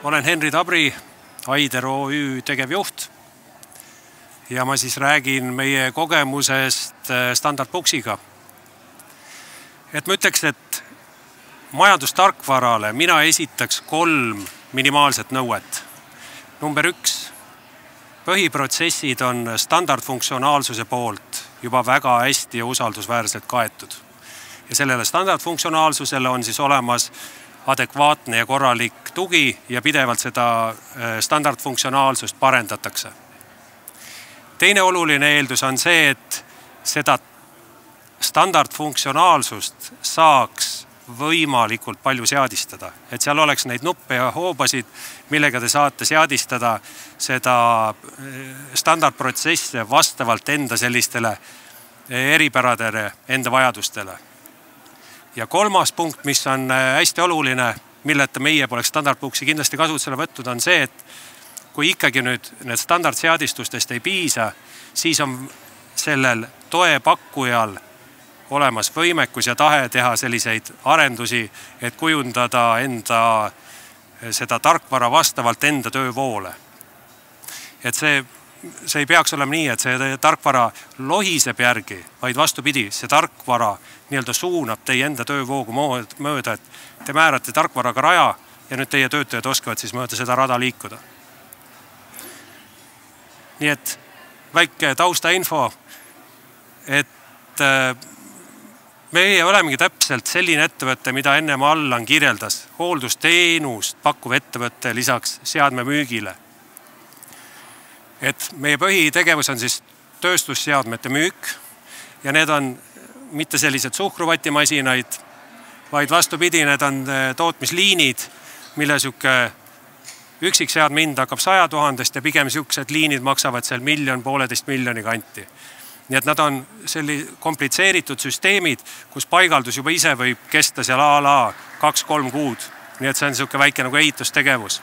Olen Henri Tabri, Aider OÜ tegevjuht ja ma siis räägin meie kogemusest standardboksiga. Et ma ütleks, et majandustarkvarale mina esitaks 3 minimaalset nõuet. Number 1. Põhiprotsessid on standardfunktsionaalsuse poolt juba väga hästi ja usaldusväärselt kaetud. Ja sellele standardfunktsionaalsusele on siis olemas adekvaatne ja korralik tugi ja pidevalt seda standardfunktsionaalsust parendatakse. Teine oluline eeldus on see, et seda standardfunktsionaalsust saaks võimalikult palju seadistada. Et seal oleks neid nuppe ja hoobasid, millega te saate seadistada seda standardprotsesse vastavalt enda sellistele eripäradele, enda vajadustele. Ja 3. punkt, mis on hästi oluline, milleta meie poleks standardboksi kindlasti kasutusele võtnud, on see, et kui ikkagi nüüd need standardseadistustest ei piisa, siis on sellel toepakkujal olemas võimekus ja tahe teha selliseid arendusi, et kujundada enda seda tarkvara vastavalt enda töövoole. Et see ei peaks olema nii, et see tarkvara lohiseb järgi, vaid vastupidi, see tarkvara nii-öelda suunab teie enda töövoogu mööda, et te määrate tarkvaraga raja ja nüüd teie töötajad oskavad siis mööda seda rada liikuda. Nii et väike taustainfo, et meie olemegi täpselt selline ettevõte, mida enne Allan kirjeldas, hooldusteenust pakkuv ettevõte lisaks seadme müügile. Et meie põhitegevus on siis tööstusseadmete müük ja need on mitte sellised suhkruvatimasinaid, vaid vastupidi, need on tootmisliinid, mille üksikseadme hind hakkab 100 000 ja pigem siuksed liinid maksavad seal 1,5 miljoni kanti. Nii et nad on komplitseeritud süsteemid, kus paigaldus juba ise võib kesta seal a 2-3 kuud. Nii et see on siuke väike nagu ehitustegevus.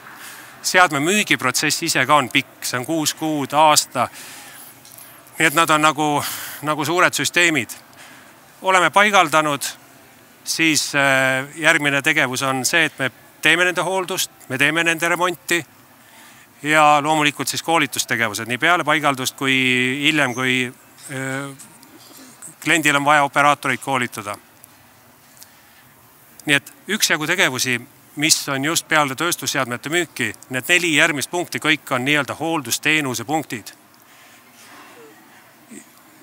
Seadme müügiprotsess ise ka on pikk, see on 6 kuud, aasta. Nii et nad on nagu suured süsteemid. Oleme paigaldanud, siis järgmine tegevus on see, et me teeme nende hooldust, me teeme nende remonti ja loomulikult siis koolitustegevused nii peale paigaldust kui hiljem, kui kliendil on vaja operaatoreid koolitada. Nii et üksjagu tegevusi, mis on just peale tööstusseadmete müüki, need 4 järgmist punkti kõik on nii-öelda hooldusteenuse punktid.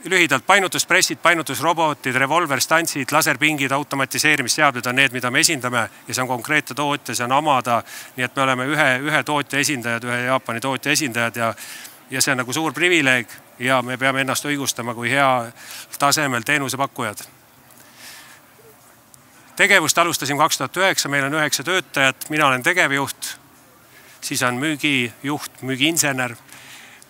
Lühidalt painutuspressid, painutusrobotid, revolverstantsid, laserpingid, automatiseerimisseadmed on need, mida me esindame ja see on konkreetne tootja, see on Amada, nii et me oleme ühe tootja esindajad, ühe Jaapani tootja esindajad ja see on nagu suur privileeg ja me peame ennast õigustama kui hea tasemel teenusepakkujad. Tegevust alustasin 2009, meil on 9 töötajat, mina olen tegevjuht, siis on müügijuht, müügiinsener,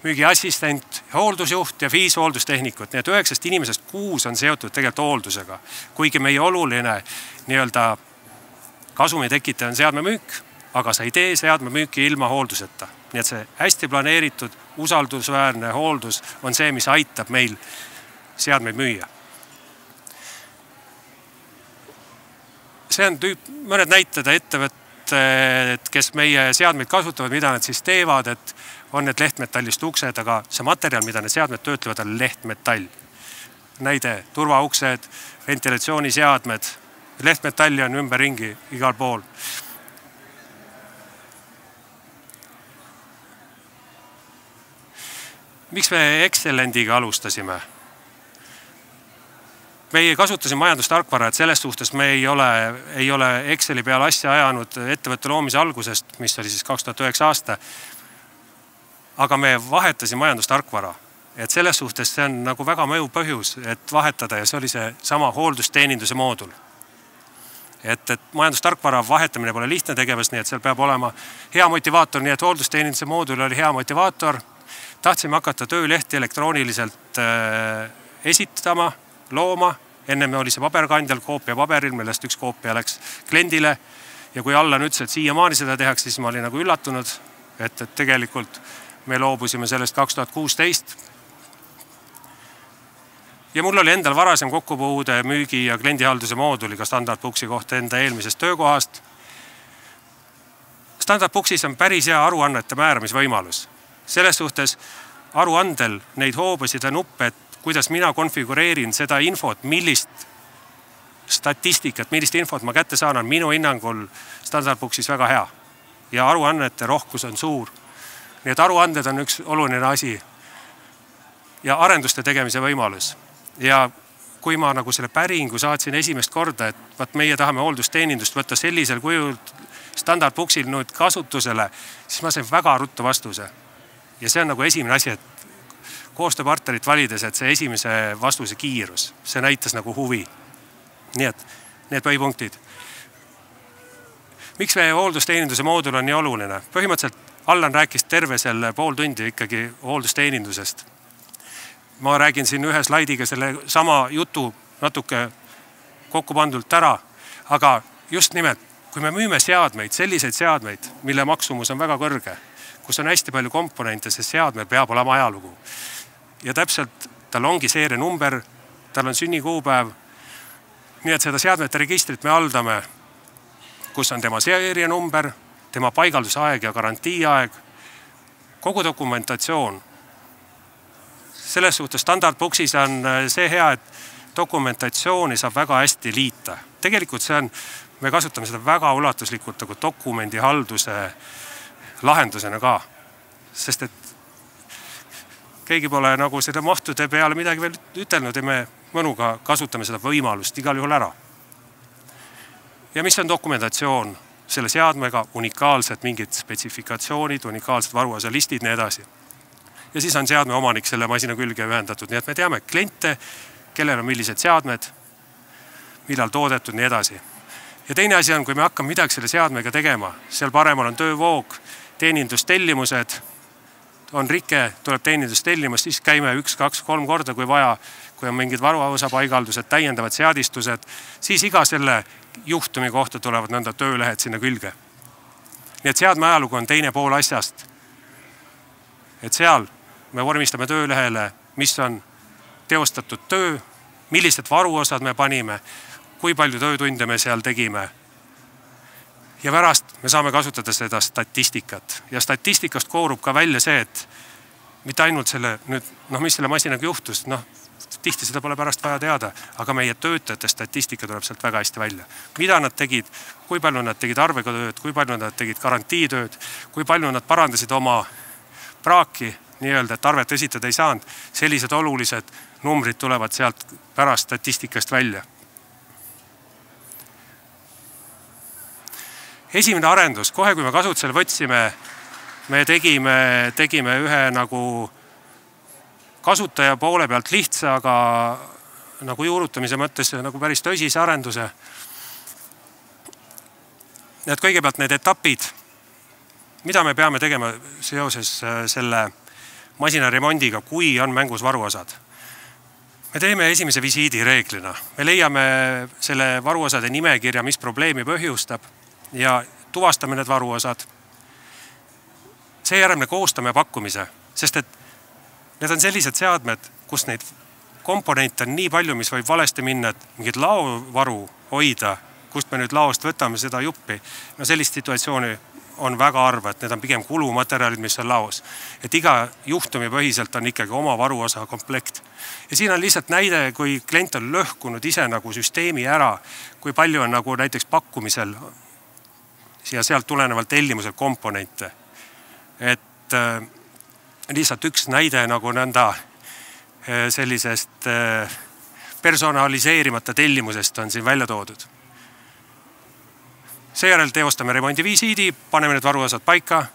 müügiassistent, hooldusjuht ja 5 hooldustehnikut. Nii et 9 inimesest 6 on seotud tegelikult hooldusega. Kuigi meie oluline nii-öelda kasumi tekitaja on seadmemüük, aga sa ei tee seadmemüüki ilma hoolduseta. Nii et see hästi planeeritud, usaldusväärne hooldus on see, mis aitab meil seadmeid müüa. See on mõned näitada ettevõtted, kes meie seadmeid kasutavad, mida nad siis teevad, et on need lehtmetallist uksed, aga see materjal, mida need seadmed töötlevad, on lehtmetall. Näide, turvauksed, ventilatsiooniseadmed, lehtmetalli on ümberringi igal pool. Miks me Excellendiga alustasime? Meie kasutasime majandustarkvara, et selles suhtes me ei ole Exceli peal asja ajanud ettevõtte loomise algusest, mis oli siis 2009 aasta, aga me vahetasime majandustarkvara. Et selles suhtes see on nagu väga mõjuv põhjus, et vahetada ja see oli see sama hooldusteeninduse moodul. Et majandustarkvara vahetamine pole lihtne tegevus, nii et seal peab olema hea motivaator, nii et hooldusteeninduse moodul oli hea motivaator. Tahtsime hakata töölehti elektrooniliselt esitama, looma, enne oli see paberkandjal, koopia paberil, millest üks koopia läks kliendile ja kui Allan ütles, et siiamaani seda tehakse, siis ma olin nagu üllatunud, et tegelikult me loobusime sellest 2016 Ja mul oli endal varasem kokkupuude müügi ja kliendihalduse mooduliga Standardbooksi kohta enda eelmisest töökohast. Standardbooksis on päris hea aruannete määramisvõimalus. Selles suhtes aruandel neid hoobasid ja nuppe, et kuidas mina konfigureerin seda infot, millist statistikat, millist infot ma kätte saan, on minu hinnangul Standardbooksis väga hea. Ja aruannete rohkus on suur. Nii et aruanded on üks oluline asi. Ja arenduste tegemise võimalus. Ja kui ma nagu selle päringu saatsin esimest korda, et vaat meie tahame hooldusteenindust võtta sellisel kujul Standardbooksil nüüd kasutusele, siis ma sain väga ruttu vastuse. Ja see on nagu esimene asi, et koostööpartnerit valides, et see esimese vastuse kiirus, see näitas nagu huvi. Nii et need põhipunktid. Miks meie hooldusteeninduse moodul on nii oluline? Põhimõtteliselt Allan rääkis terve selle pool tundi ikkagi hooldusteenindusest. Ma räägin siin ühe slaidiga selle sama jutu natuke kokku pandult ära, aga just nimelt, kui me müüme seadmeid, selliseid seadmeid, mille maksumus on väga kõrge, kus on hästi palju komponente, see seadmel peab olema ajalugu. Ja täpselt tal ongi seerianumber, tal on sünnikuupäev, nii et seda seadmete registrit me haldame, kus on tema seerianumber, tema paigaldusaeg ja garantiiaeg, kogu dokumentatsioon. Selles suhtes Standardbooksis on see hea, et dokumentatsiooni saab väga hästi liita. Tegelikult me kasutame seda väga ulatuslikult nagu dokumendihalduse lahendusena ka, sest et keegi pole nagu seda mahtude peale midagi veel ütelnud ja me mõnuga kasutame seda võimalust igal juhul ära. Ja mis on dokumentatsioon? Selle seadmega unikaalsed mingid spetsifikatsioonid, unikaalsed varuosalistid, nii edasi. Ja siis on seadme omanik selle masina külge ühendatud, nii et me teame kliente, kellel on millised seadmed, millal toodetud, nii edasi. Ja teine asi on, kui me hakkame midagi selle seadmega tegema, seal paremal on töövoog, teenindustellimused, on rike, tuleb teenindustellimus, siis käime 1, 2, 3 korda, kui vaja, kui on mingid varuosa paigaldused, täiendavad seadistused, siis iga selle juhtumi kohta tulevad nõnda töölehed sinna külge. Nii et seadme ajalugu on teine pool asjast. Et seal me vormistame töölehele, mis on teostatud töö, millised varuosad me panime, kui palju töötunde me seal tegime. Ja pärast me saame kasutada seda statistikat. Ja statistikast koorub ka välja see, et mitte ainult selle, mis selle masinaga juhtus, tihti seda pole pärast vaja teada, aga meie töötajate statistika tuleb sealt väga hästi välja. Mida nad tegid, kui palju nad tegid arvega tööd, kui palju nad tegid garantiitööd, kui palju nad parandasid oma praaki, nii-öelda, et arvet esitada ei saanud, sellised olulised numbrid tulevad sealt pärast statistikast välja. Esimene arendus, kohe kui me kasutusele võtsime, me tegime ühe nagu kasutaja poole pealt lihtsa, aga nagu juurutamise mõttes nagu päris tõsise arenduse. Need kõigepealt need etapid, mida me peame tegema seoses selle masina remondiga, kui on mängus varuosad. Me teeme esimese visiidi reeglina. Me leiame selle varuosade nimekirja, mis probleemi põhjustab ja tuvastame need varuosad. Seejärel me koostame pakkumise, sest et need on sellised seadmed, kus neid komponente on nii palju, mis võib valesti minna, et mingid laovaru hoida, kust me nüüd laost võtame seda juppi. Sellist situatsiooni on väga harva, et need on pigem kulumaterjalid, mis on laos. Et iga juhtumi põhiselt on ikkagi oma varuosa komplekt. Ja siin on lihtsalt näide, kui klient on lõhkunud ise nagu süsteemi ära, kui palju on nagu näiteks pakkumisel ja sealt tulenevalt tellimusel komponente. Et lihtsalt üks näide nagu nõnda sellisest personaliseerimata tellimusest on siin välja toodud. Seejärel teostame remondivisiidi, paneme need varuosad paika,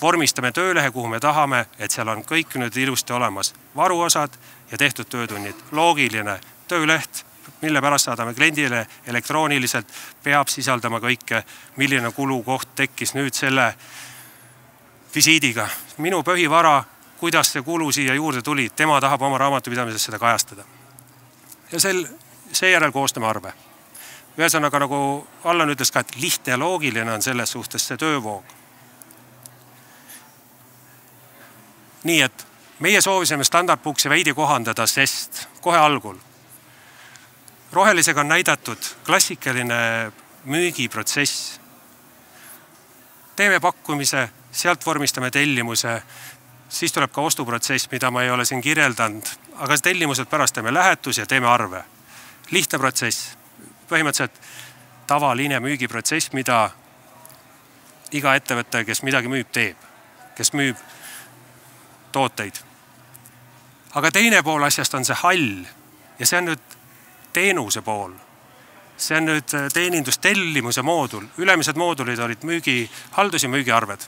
vormistame töölehe, kuhu me tahame, et seal on kõik nüüd ilusti olemas varuosad ja tehtud töötunnid. Loogiline tööleht, mille pärast saadame kliendile elektrooniliselt, peab sisaldama kõike, milline kulukoht tekkis nüüd selle visiidiga. Minu põhivara, kuidas see kulu siia juurde tuli, tema tahab oma raamatupidamises seda kajastada. Ja seejärel koostame arve. Ühesõnaga, nagu Allan ütles ka, et lihtne ja loogiline on selles suhtes see töövoog. Nii et Meie soovisime standardbooksi veidi kohandada, sest kohe algul rohelisega on näidatud klassikaline müügiprotsess. Teeme pakkumise, sealt vormistame tellimuse, siis tuleb ka ostuprotsess, mida ma ei ole siin kirjeldanud, aga tellimused pärast teeme lähetus ja teeme arve. Lihtne protsess, põhimõtteliselt tavaline müügiprotsess, mida iga ettevõte, kes midagi müüb, teeb, kes müüb tooteid. Aga teine pool asjast on see hall ja see on nüüd teenuse pool. See on nüüd teenindustellimuse moodul. Ülemised moodulid olid müügihaldus ja müügiarved,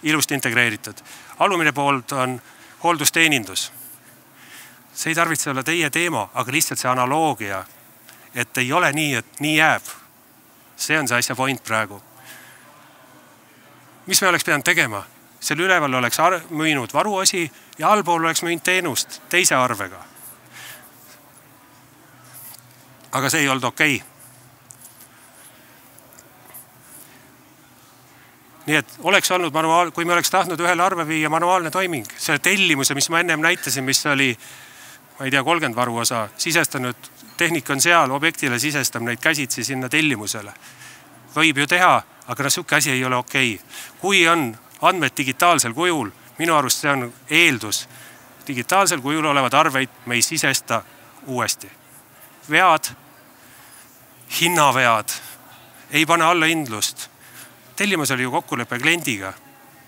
ilusti integreeritud. Alumine poolt on hooldusteenindus. See ei tarvitse olla teie teema, aga lihtsalt see analoogia, et ei ole nii, et nii jääb. See on see asja point praegu. Mis me oleks pidanud tegema? Selle üleval oleks müünud varuosi ja allpool oleks müünud teenust teise arvega. Aga see ei olnud okei. Nii et oleks olnud kui me oleks tahtnud ühele arve viia manuaalne toiming, selle tellimuse, mis ma ennem näitasin, mis oli, ma ei tea, 30 varuosa, sisestanud, tehnik on seal, objektile sisestab neid käsitsi sinna tellimusele. Võib ju teha, aga siuke asi ei ole okei. Kui on andmed digitaalsel kujul, minu arust see on eeldus. Digitaalsel kujul olevad arveid me ei sisesta uuesti. Vead, hinnavead, ei pane alla hindlust. Tellimus oli ju kokkulepe kliendiga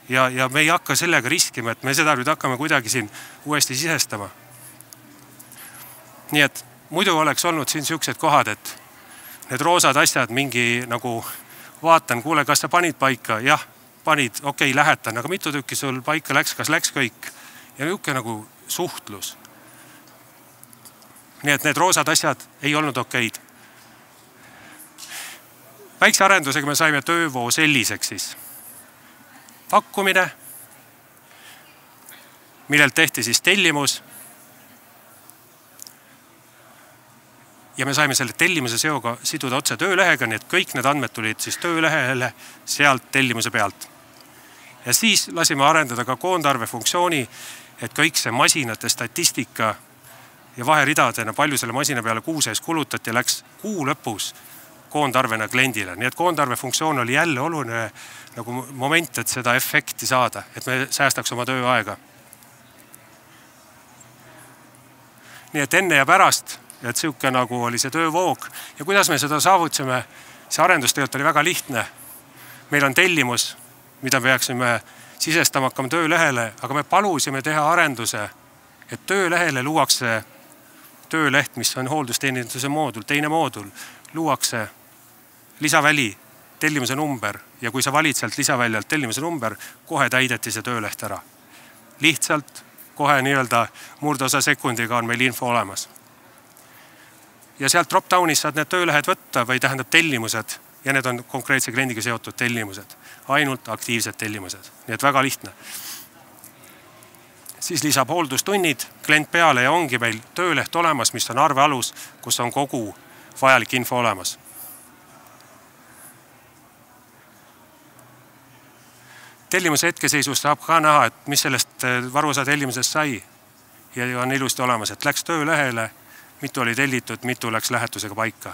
ja me ei hakka sellega riskima, et me seda nüüd hakkame kuidagi siin uuesti sisestama. Nii et muidu oleks olnud siin siuksed kohad, et need roosad asjad mingi nagu vaatan, kuule, kas sa panid paika? Jah, panid, okei, lähetan, aga mitu tükki sul paika läks, kas läks kõik? Ja niuke nagu suhtlus. Nii et need roosad asjad ei olnud okeid. Väikse arendusega me saime töövoo selliseks siis. Pakkumine, millelt tehti siis tellimus. Ja me saime selle tellimuse seoga siduda otse töölehega, nii et kõik need andmed tulid siis töölehele sealt tellimuse pealt. Ja siis lasime arendada ka koondarve funktsiooni, et kõik see masinate statistika ja vaheridadena palju selle masina peale kuu sees kulutati ja läks kuu lõpus koondarvena kliendile. Nii et koondarve funktsioon oli jälle oluline nagu moment, et seda efekti saada, et me säästaks oma tööaega. Nii et enne ja pärast, et siuke nagu oli see töövoog. Ja kuidas me seda saavutsime? See arendustööt oli väga lihtne. Meil on tellimus, mida peaksime sisestama hakkama töölehele, aga me palusime teha arenduse, et töölehele luuakse tööleht, mis on hooldusteeninduse moodul, teine moodul, luuakse lisaväli, tellimuse number ja kui sa valid sealt lisaväljalt tellimuse number, kohe täideti see tööleht ära. Lihtsalt kohe nii-öelda murdosa sekundiga on meil info olemas. Ja sealt drop-downis saad need töölehed võtta või tähendab tellimused ja need on konkreetse kliendiga seotud tellimused. Ainult aktiivsed tellimused. Nii et väga lihtne. Siis lisab hooldustunnid klient peale ja ongi meil tööleht olemas, mis on arve alus, kus on kogu vajalik info olemas. Tellimuse hetkeseisus saab ka näha, et mis sellest varuosa tellimusest sai ja on ilusti olemas, et läks töölehele, mitu oli tellitud, mitu läks lähetusega paika.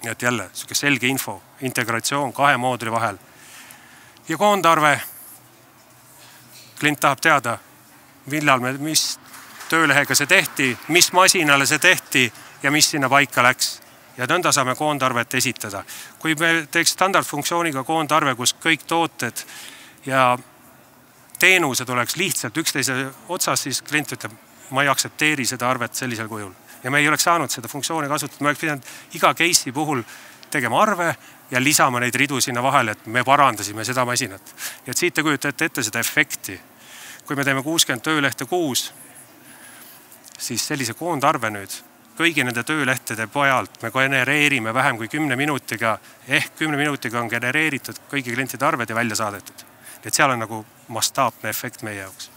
Nii et jälle selge info, integratsioon kahe mooduli vahel. Ja koondarve, klient tahab teada, mis töölehega see tehti, mis masinale see tehti ja mis sinna paika läks. Ja nõnda saame koondarvet esitada. Kui me teeks standardfunktsiooniga koondarve, kus kõik tooted ja teenused oleks lihtsalt üksteise otsas, siis klient ütleb, ma ei aksepteeri seda arvet sellisel kujul. Ja me ei oleks saanud seda funktsiooni kasutada. Me oleks pidanud iga case'i puhul tegema arve ja lisama neid ridu sinna vahele, et me parandasime seda masinat. Ja et siit te kujutate ette seda efekti. Kui me teeme 60 töölehte kuus, siis sellise koondarve nüüd kõigi nende töölehtede pojalt me genereerime vähem kui 10 minutiga, ehk 10 minutiga on genereeritud kõigi klientide arved ja välja saadetud. Et seal on nagu mastaapne efekt meie jaoks.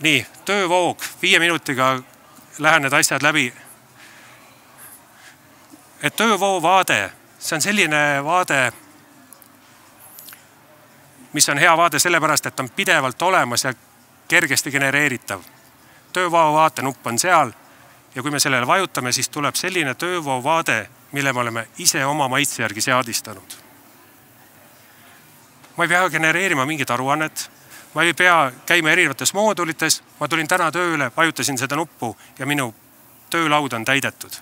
Nii, töövoog, 5 minutiga lähen need asjad läbi. Et töövoo vaade, see on selline vaade, mis on hea vaade sellepärast, et on pidevalt olemas ja kergesti genereeritav. Töövoo vaate nupp on seal ja kui me sellele vajutame, siis tuleb selline töövoo vaade, mille me oleme ise oma maitse järgi seadistanud. Ma ei pea genereerima mingit aruannet, ma ei pea käima erinevates moodulites, ma tulin täna tööle, vajutasin seda nuppu ja minu töölaud on täidetud.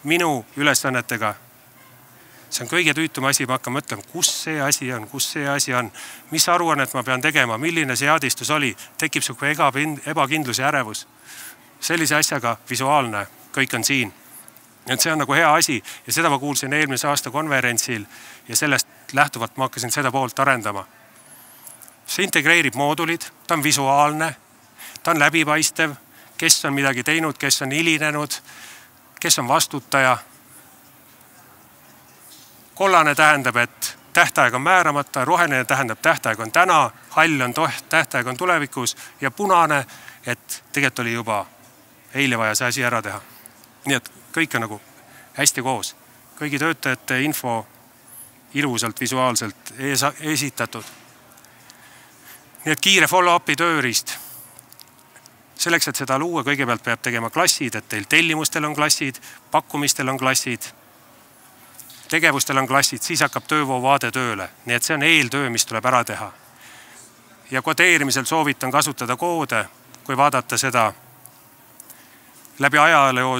Minu ülesannetega. See on kõige tüütum asi, ma hakkan mõtlema, kus see asi on, mis aruannet ma pean tegema, milline seadistus oli, tekib sihuke ebakindlus ja ärevus. Sellise asjaga visuaalne, kõik on siin. Et see on nagu hea asi ja seda ma kuulsin eelmise aasta konverentsil ja sellest lähtuvalt ma hakkasin seda poolt arendama. See integreerib moodulid, ta on visuaalne, ta on läbipaistev, kes on midagi teinud, kes on hilinenud, kes on vastutaja. Kollane tähendab, et tähtaeg on määramata, roheline tähendab, tähtaeg on täna, hall on tähtaeg on tulevikus ja punane, et tegelikult oli juba eile vaja see asi ära teha. Nii et kõik on nagu hästi koos. Kõigi töötajate info ilusalt visuaalselt esitatud. Nii et kiire follow-upi tööriist. Selleks, et seda luua, kõigepealt peab tegema klassid, et teil tellimustel on klassid, pakkumistel on klassid, tegevustel on klassid, siis hakkab töövoo vaade tööle. Nii et see on eeltöö, mis tuleb ära teha. Ja kodeerimisel soovitan kasutada koode, kui vaadata seda läbi ajaloo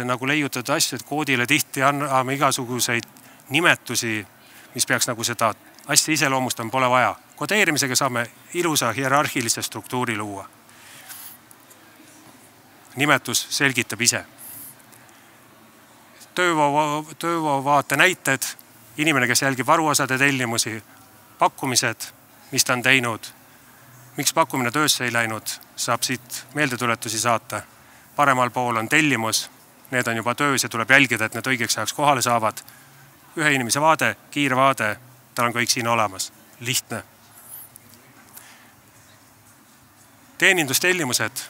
nagu leiutatud asju, et koodile tihti anname igasuguseid nimetusi, mis peaks nagu seda asja iseloomustama, pole vaja. Kodeerimisega saame ilusa hierarhilise struktuuri luua. Nimetus selgitab ise. Töövoo vaate näited, inimene, kes jälgib varuosade tellimusi, pakkumised, mis ta on teinud, miks pakkumine töösse ei läinud, saab siit meeldetuletusi saata. Paremal pool on tellimus, need on juba töös ja tuleb jälgida, et need õigeks ajaks kohale saavad. Ühe inimese vaade, kiire vaade, tal on kõik siin olemas. Lihtne. Teenindustellimused.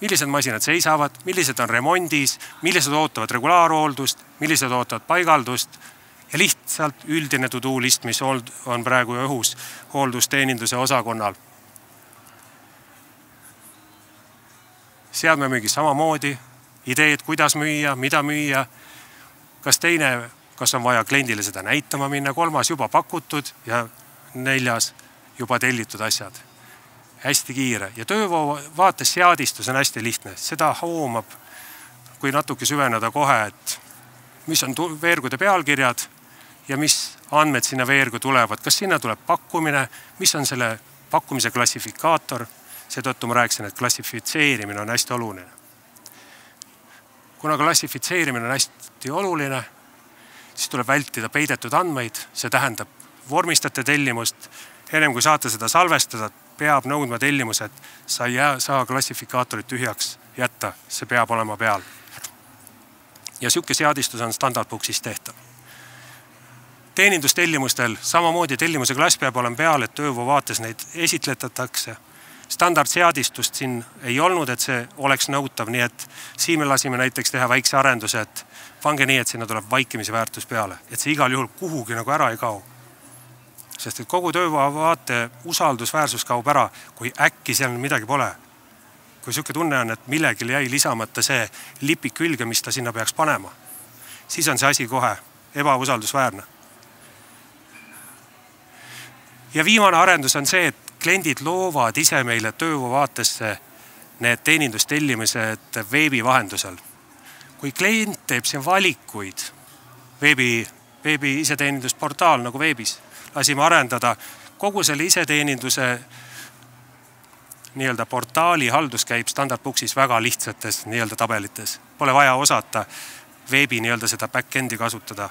Millised masinad seisavad, millised on remondis, millised ootavad regulaarhooldust, millised ootavad paigaldust ja lihtsalt üldine to-do list, mis on praegu õhus hooldusteeninduse osakonnal. Seadme müügi samamoodi, ideed, kuidas müüa, mida müüa, kas on vaja kliendile seda näitama minna, 3. juba pakutud ja 4. juba tellitud asjad. Hästi kiire ja töövoo vaates seadistus on hästi lihtne. Seda hoomab, kui natuke süveneda kohe, et mis on veergude pealkirjad ja mis andmed sinna veergu tulevad. Kas sinna tuleb pakkumine, mis on selle pakkumise klassifikaator? Seetõttu ma rääkisin, et klassifitseerimine on hästi oluline. Kuna klassifitseerimine on hästi oluline, siis tuleb vältida peidetud andmeid. See tähendab vormistate tellimust. Ennem kui saate seda salvestada, peab nõudma tellimus, et sa ei saa klassifikaatorit tühjaks jätta. See peab olema peal. Ja siuke seadistus on standardbooksis tehtav. Teenindustellimustel samamoodi tellimuse klass peab olema peal, et töövoo vaates neid esitletatakse. Standardseadistust siin ei olnud, et see oleks nõutav, nii et siin me lasime näiteks teha väikse arenduse, et pange nii, et sinna tuleb vaikimise väärtus peale, et see igal juhul kuhugi nagu ära ei kao. Sest et kogu töövoo vaate usaldusväärsus kaob ära, kui äkki seal midagi pole. Kui siuke tunne on, et millegil jäi lisamata see lipik külge, mis ta sinna peaks panema, siis on see asi kohe ebausaldusväärne. Ja viimane arendus on see, et kliendid loovad ise meile töövoo vaatesse need teenindustellimised veebi vahendusel. Kui klient teeb siin valikuid, veebi iseteenindusportaal nagu veebis, lasime arendada kogu selle iseteeninduse nii-öelda portaali haldus käib standardbooksis väga lihtsates nii-öelda tabelites. Pole vaja osata veebi nii-öelda seda back-endi kasutada.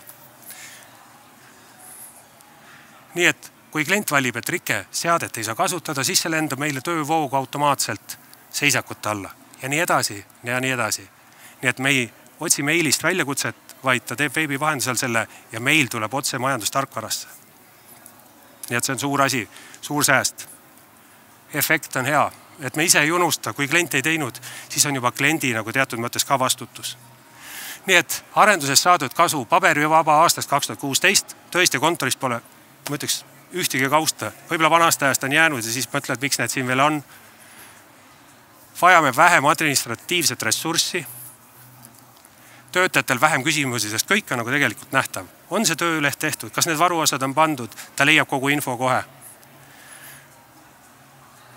Nii et kui klient valib, et Rike seadet ei saa kasutada, siis see lendab meile töövooga automaatselt seisakute alla. Ja nii edasi, ja nii edasi. Nii et me ei otsi meilist väljakutset, vaid ta teeb veebi vahendusel selle ja meil tuleb otse majandustarkvarasse. Nii et see on suur asi, suur sääst. Efekt on hea, et me ise ei unusta, kui klient ei teinud, siis on juba kliendi nagu teatud mõttes ka vastutus. Nii et arendusest saadud kasu paberivaba aastast 2016, tõesti kontorist pole, ma ütleks, ühtegi kausta. Võib-olla vanast ajast on jäänud ja siis mõtled, miks need siin veel on. Vajame vähem administratiivset ressurssi. Töötajatel vähem küsimusi, sest kõik on nagu tegelikult nähtav. On see tööleht tehtud? Kas need varuosad on pandud? Ta leiab kogu info kohe.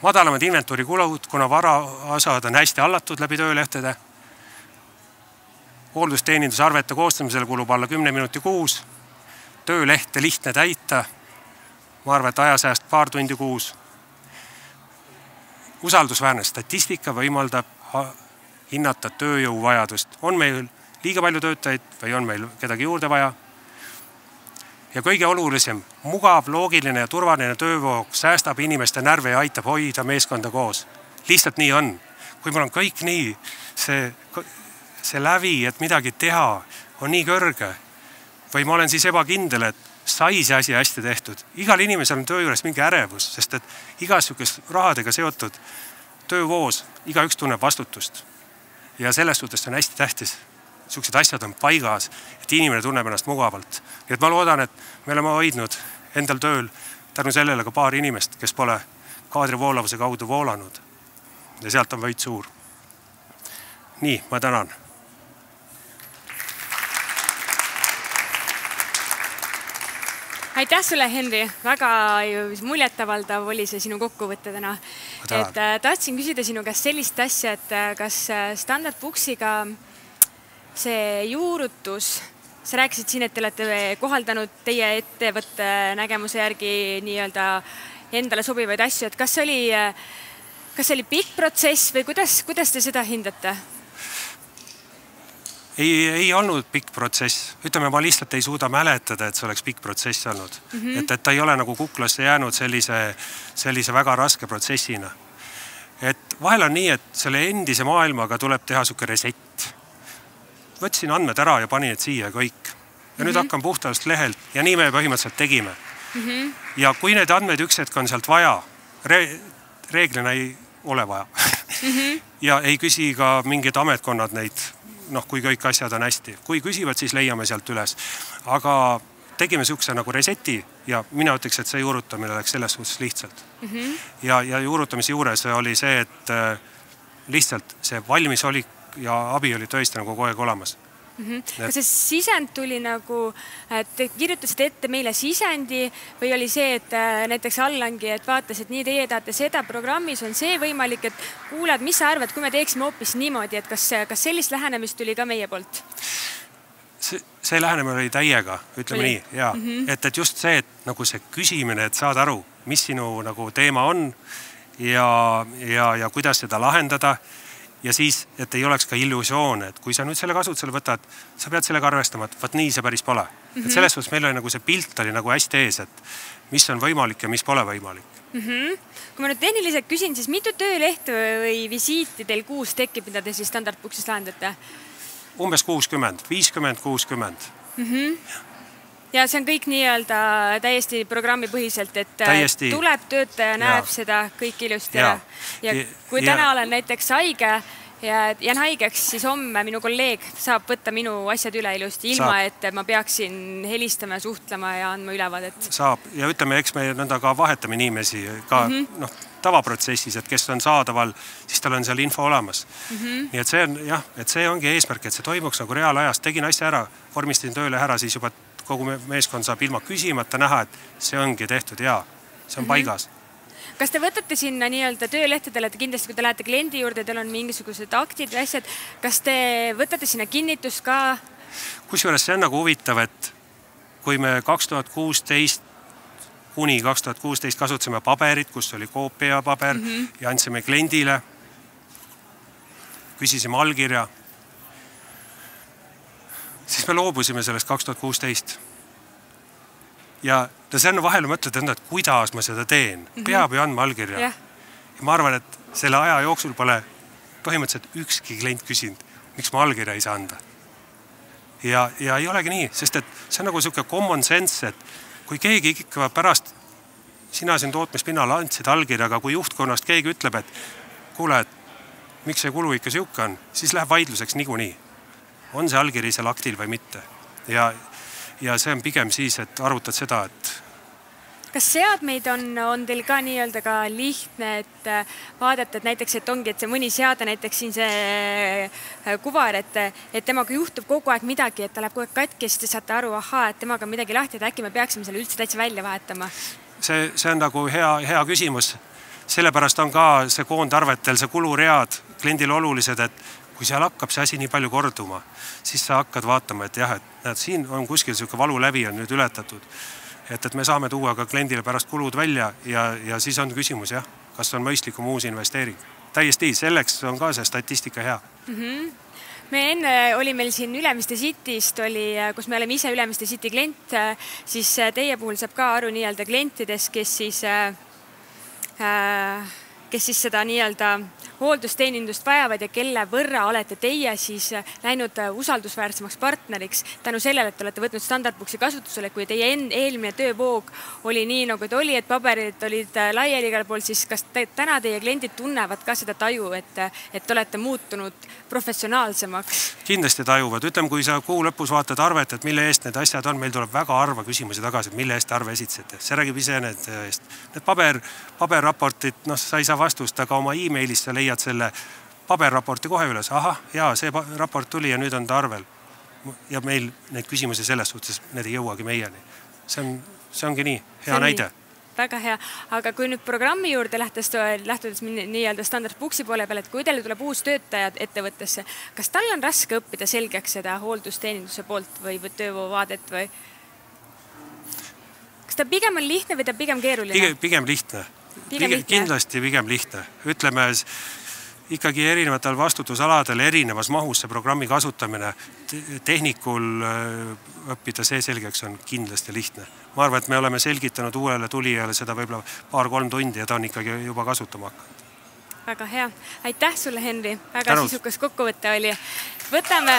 Madalamad inventuuri kulud, kuna varaosad on hästi hallatud läbi töölehtede. Hooldusteenindusarvete koostamisel kulub alla 10 minuti kuus. Töölehte lihtne täita. Ma arvan, et ajasääst paar tundi kuus. Usaldusväärne statistika võimaldab hinnata tööjõu vajadust. On meil liiga palju töötajaid või on meil kedagi juurde vaja? Ja kõige olulisem, mugav, loogiline ja turvaline töövoog säästab inimeste närve ja aitab hoida meeskonda koos. Lihtsalt nii on. Kui mul on kõik nii, see lävi, et midagi teha, on nii kõrge. Või ma olen siis ebakindel, et sai see asi hästi tehtud. Igal inimesel on töö juures mingi ärevus, sest et igasugust rahadega seotud töövoos iga üks tunneb vastutust. Ja selles suhtes on hästi tähtis. Siuksed asjad on paigas, et inimene tunneb ennast mugavalt. Nii et ma loodan, et me oleme hoidnud endal tööl tänu sellele ka paar inimest, kes pole kaadri voolavuse kaudu voolanud. Ja sealt on võit suur. Nii, ma tänan. Aitäh sulle, Henri. Väga muljetavaldav oli see sinu kokkuvõte täna. Tahtsin küsida sinu käest sellist asja, et kas Standard Booksiga see juurutus, sa rääkisid siin, et te olete kohaldanud teie ettevõtte nägemuse järgi nii-öelda endale sobivaid asju, et kas see oli pikk protsess või kuidas te seda hindate? Ei olnud pikk protsess. Ütleme, ma lihtsalt ei suuda mäletada, et see oleks pikk protsess olnud. Et ta ei ole nagu kuklasse jäänud sellise väga raske protsessina. Et vahel on nii, et selle endise maailmaga tuleb teha suke resett. Võtsin andmed ära ja panin et siia kõik. Ja nüüd hakkan puhtast lehelt ja nii me põhimõtteliselt tegime. Ja kui need andmed üks hetk on sealt vaja, reeglina ei ole vaja. Ja ei küsi ka mingid ametkonnad neid, kui kõik asjad on hästi. Kui küsivad, siis leiame sealt üles. Aga tegime siukse nagu reseti ja mina ütleks, et see juurutamine läks selles suhtes lihtsalt. Ja juurutamise juures oli see, et lihtsalt see valmis oli ja abi oli tõesti nagu kogu aeg olemas. Kas see sisend tuli nagu, et te kirjutasite ette meile sisendi või oli see, et näiteks Allangi, et vaatas, et nii teie tahate seda programmis, on see võimalik, et kuuled, mis sa arvad, kui me teeksime hoopis niimoodi, et kas sellist lähenemist tuli ka meie poolt? See lähenemine oli täiega, ütleme nii, ja. Et just see, et nagu see küsimine, et saad aru, mis sinu nagu teema on ja kuidas seda lahendada. Ja siis, et ei oleks ka illusioon, et kui sa nüüd selle kasutusele võtad, sa pead sellega arvestama, et võt nii see päris pole. Et selles suhtes meil oli nagu see pilt oli nagu hästi ees, et mis on võimalik ja mis pole võimalik. Kui ma nüüd tehniliselt küsin, siis mitu töölehte või visiiti teil kuus tekib, mida te siis Standard Booksis lahendate? Umbes 60, 50-60. Ja see on kõik nii-öelda täiesti programmipõhiselt, et täiesti. Tuleb töötaja, näeb seda kõik ilusti ära. Ja kui täna olen näiteks haige ja jään haigeks, siis homme minu kolleeg saab võtta minu asjad üle ilusti, ilma et ma peaksin helistama ja suhtlema ja andma ülevaadet. Saab. Ja ütleme, eks me nõnda ka vahetame inimesi ka tavaprotsessis, et kes on saadaval, siis tal on seal info olemas. Nii et see on, et see ongi eesmärk, et see toimuks nagu reaalajast. Tegin asja ära, vormistasin tööle ära, siis juba kogu meeskond saab ilma küsimata näha, et see ongi tehtud ja see on paigas. Kas te võtate sinna nii-öelda töölehtedele, et kindlasti kui te lähete kliendi juurde, teil on mingisugused aktid või asjad, kas te võtate sinna kinnitust ka? Kusjuures see on nagu huvitav, et kui me 2016 kuni 2016 kasutasime paberit, kus oli koopia paber ja andsime kliendile, küsisime allkirja, siis me loobusime sellest 2016. Ja see on vahel mõtled enda, et kuidas ma seda teen. Peab ju andma allkirja. Ja ma arvan, et selle aja jooksul pole põhimõtteliselt ükski klient küsinud, miks ma allkirja ei saa anda. Ja ei olegi nii, sest et see on nagu selline common sense, et kui keegi ikka pärast sina siin tootmispinnal andsid allkirja, aga kui juhtkonnast keegi ütleb, et kuule, et miks see kulu ikka siuke on, siis läheb vaidluseks niikuinii. On see allkiri seal aktil või mitte. Ja see on pigem siis, et arvutad seda, et Kas seadmeid on teil ka nii-öelda ka lihtne, et vaadata, et näiteks, et ongi, et see mõni seade, näiteks siin see kuvar, et temaga juhtub kogu aeg midagi, et ta läheb kogu aeg katki, siis te saate aru, ahaa, et temaga on midagi lahti, et äkki me peaksime selle üldse täitsa välja vahetama? See on nagu hea küsimus. Sellepärast on ka see koondarvetel, see kuluread kliendile olulised, et kui seal hakkab see asi nii palju korduma, siis sa hakkad vaatama, et jah, et näed, siin on kuskil selline valu läbi on nüüd ületatud. Et me saame tuua ka kliendile pärast kulud välja ja siis on küsimus, jah, kas on mõistlikum uus investeering. Täiesti, selleks on ka see statistika hea. Me enne oli meil siin Ülemiste Cityst, kus me oleme ise Ülemiste City klient, siis teie puhul saab ka aru nii-öelda klientides, kes siis seda nii-öelda hooldusteenindust vajavad ja kelle võrra olete teie siis läinud usaldusväärsemaks partneriks tänu sellele, et olete võtnud standardbooksi kasutusele, kui teie eelmine töövoog oli nii, nagu ta oli, et paberid olid laiali igal pool, siis kas täna teie kliendid tunnevad ka seda taju, et olete muutunud professionaalsemaks? Kindlasti tajuvad. Ütleme, kui sa kuu lõpus vaatad arvet, et mille eest need asjad on, meil tuleb väga harva küsimusi tagasi, et mille eest arve esitsete. See räägib ise need eest. Need paberraportid, sa ei saa vastust, aga oma e-mailis sa leiad selle paberraporti kohe üles. Ahah, jaa, see raport tuli ja nüüd on ta arvel. Ja meil neid küsimusi selles suhtes, need ei jõuagi meieni. See ongi nii, hea näide. Väga hea. Aga kui nüüd programmi juurde lähtudes nii-öelda standardbooksi poole peale, et kui teile tuleb uus töötaja ettevõttesse, kas tal on raske õppida selgeks seda hooldusteeninduse poolt või töövoovaadet või? Kas ta pigem on lihtne või ta pigem keeruline? Pigem lihtne. Kindlasti pigem lihtne. Ütleme, ikkagi erinevatel vastutusaladel erinevas mahus see programmi kasutamine tehnikul õppida see selgeks on kindlasti lihtne. Ma arvan, et me oleme selgitanud uuele tulijale seda võib-olla 2-3 tundi ja ta on ikkagi juba kasutama hakanud. Väga hea. Aitäh sulle, Henri. Väga sisukas kokkuvõte oli. Võtame